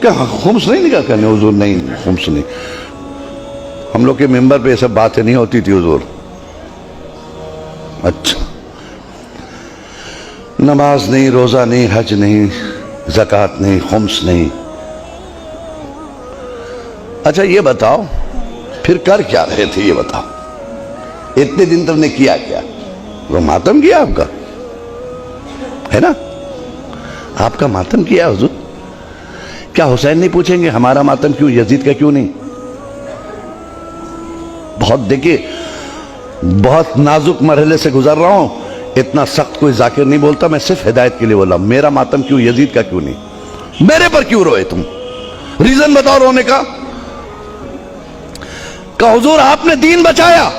क्या खुम्स नहीं निकाह करने? हुजूर नहीं, खुम्स नहीं। हम लोग के मेंबर पे ये सब बातें नहीं होती थी हुजूर। अच्छा, नमाज नहीं, रोजा नहीं, हज नहीं, ज़कात नहीं, खुम्स नहीं। अच्छा ये बताओ फिर कर क्या रहे थे? ये बताओ, इतने दिन तुमने किया क्या? वो मातम किया आपका, है ना? आपका मातम किया हुजूर। क्या हुसैन नहीं पूछेंगे हमारा मातम क्यों, यजीद का क्यों नहीं? बहुत देखिए, बहुत नाजुक मरहले से गुजर रहा हूं, इतना सख्त कोई जाकिर नहीं बोलता, मैं सिर्फ हिदायत के लिए बोला। मेरा मातम क्यों, यजीद का क्यों नहीं? मेरे पर क्यों रोए तुम? रीजन बताओ रोने का। हुजूर आपने दीन बचाया,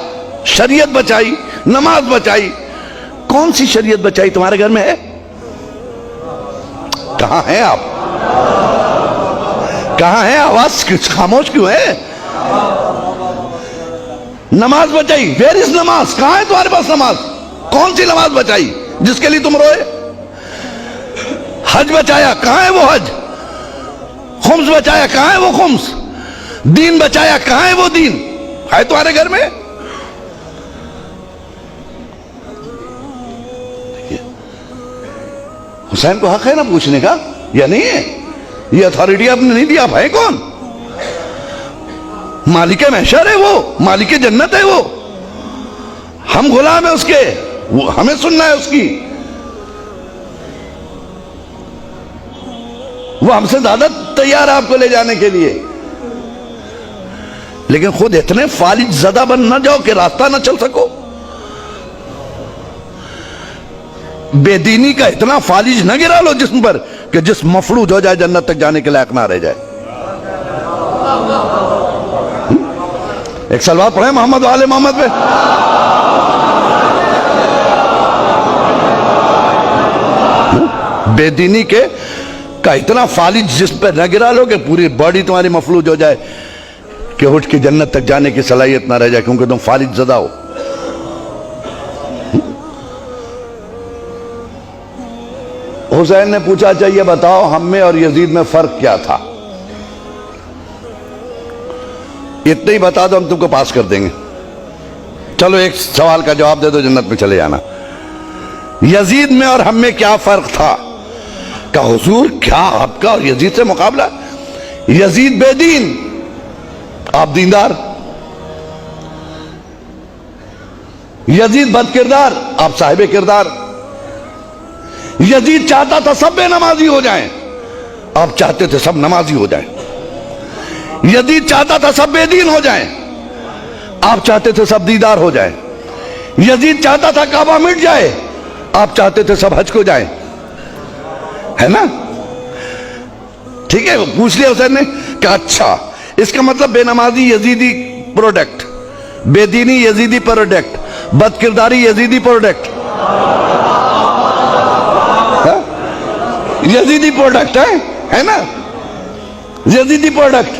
शरीयत बचाई, नमाज बचाई। कौन सी शरीयत बचाई तुम्हारे घर में है? कहां है आप? कहां है? आवाज खामोश क्यों है? नमाज बचाई, वेयर इज नमाज? कहां है तुम्हारे पास नमाज? कौन सी नमाज बचाई जिसके लिए तुम रोए? हज बचाया, कहां है वो हज? खुम्स बचाया, कहां है वो खुम्स? दीन बचाया, कहां है वो दीन? है तुम्हारे घर में? हुसैन को हक है ना पूछने का, या नहीं है? ये अथॉरिटी आपने नहीं दिया। आप है कौन? मालिक महशर है वो, मालिक जन्नत है वो। हम गुलाम है उसके, वो हमें सुनना है उसकी। वो हमसे ज्यादा तैयार है आपको ले जाने के लिए, लेकिन खुद इतने फालिज ज़दा बन ना जाओ कि रास्ता ना चल सको। बेदीनी का इतना फालिज ना गिरा लो जिस्म पर कि जिस मफलूज हो जाए, जन्नत तक जाने के लायक ना रह जाए। एक सलवार पढ़े मोहम्मद वाले मोहम्मद पे। बेदीनी के का इतना फालिज जिस्म पे न गिरा लो कि पूरी बॉडी तुम्हारी मफलूज हो जाए कि उठ के जन्नत तक जाने की सलाहियत ना रह जाए, क्योंकि तुम फालिज ज़दा हो। हुसैन ने पूछा, चाहिए बताओ हम में और यजीद में फर्क क्या था? इतने ही बता दो, हम तुमको पास कर देंगे। चलो एक सवाल का जवाब दे दो, जन्नत में चले जाना। यजीद में और हम में क्या फर्क था? का हुजूर क्या आपका और यजीद से मुकाबला? यजीद बेदीन, आप दीनदार। यजीद बदकिरदार, आप साहिबे किरदार। यजीद चाहता था सब बेनमाजी हो जाएं, आप चाहते थे सब नमाजी हो जाएं। यजीद चाहता था सब बेदीन हो जाएं, आप चाहते थे सब दीदार हो जाएं। यजीद चाहता था काबा मिट जाए, आप चाहते थे सब हज को जाएं, है ना? ठीक है, पूछ लिया हुसैन ने कि अच्छा इसका मतलब बेनमाजी यजीदी प्रोडक्ट, बेदीनी यजीदी प्रोडक्ट, बदकिरदारी यजीदी प्रोडक्ट, यजीदी प्रोडक्ट है ना? यजीदी प्रोडक्ट,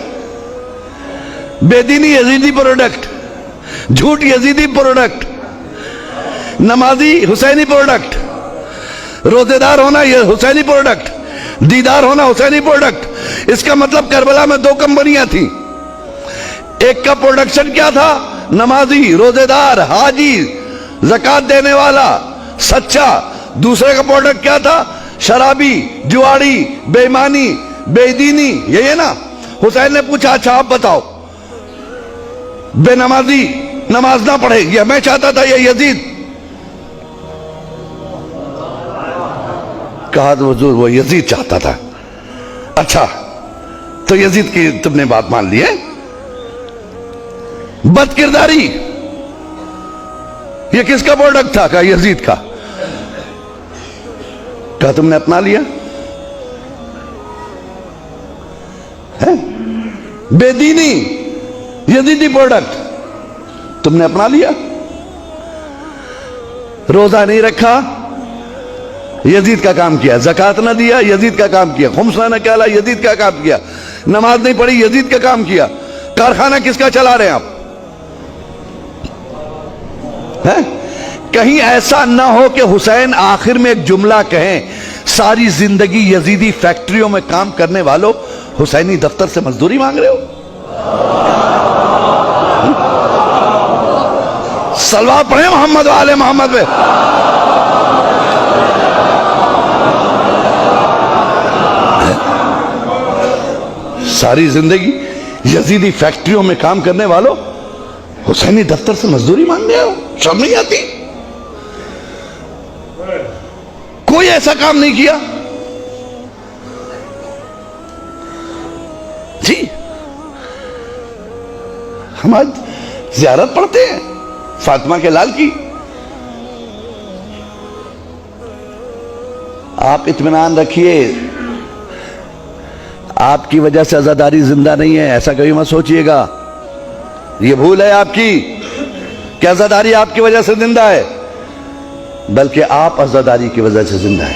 बेदीनी यजीदी प्रोडक्ट, झूठ यजीदी प्रोडक्ट, नमाजी हुसैनी प्रोडक्ट, रोजेदार होना यह हुसैनी प्रोडक्ट, दीदार होना हुसैनी प्रोडक्ट। इसका मतलब करबला में दो कंपनियां थी, एक का प्रोडक्शन क्या था? नमाजी, रोजेदार, हाजी, ज़कात देने वाला, सच्चा। दूसरे का प्रोडक्ट क्या था? शराबी, जुआड़ी, बेईमानी, बेदीनी। यही है ना? हुसैन ने पूछा, अच्छा आप बताओ, बेनमाजी नमाज ना पढ़े, यह मैं चाहता था, यह यजीद? कहा तो हुजूर वो यजीद चाहता था। अच्छा तो यजीद की तुमने बात मान ली है। बदकिरदारी ये किसका प्रोडक्ट था? कहा यजीद का। कहा तुमने अपना लिया है? बेदीनी यजीदी प्रोडक्ट तुमने अपना लिया। रोजा नहीं रखा, यजीद का काम किया। ज़कात ना दिया, यजीद का काम किया। खुम्स ना निकाला, यजीद का काम किया। नमाज नहीं पढ़ी, यजीद का काम किया। कारखाना किसका चला रहे हैं आप? है? कहीं ऐसा ना हो कि हुसैन आखिर में एक जुमला कहें, सारी जिंदगी यजीदी फैक्ट्रियों में काम करने वालों हुसैनी दफ्तर से मजदूरी मांग रहे हो? सलवार पढ़े मोहम्मद वाले मोहम्मद पे। सारी जिंदगी यजीदी फैक्ट्रियों में काम करने वालों हुसैनी दफ्तर से मजदूरी मांग रहे हो? शर्म नहीं आती? कोई ऐसा काम नहीं किया जी। हम आज ज़ियारत पढ़ते हैं फातिमा के लाल की। आप इत्मीनान रखिए, आपकी वजह से अज़ादारी जिंदा नहीं है, ऐसा कभी मत सोचिएगा। यह भूल है आपकी कि अज़ादारी आपकी वजह से जिंदा है, बल्कि आप अज़ादारी की वजह से जिंदा है।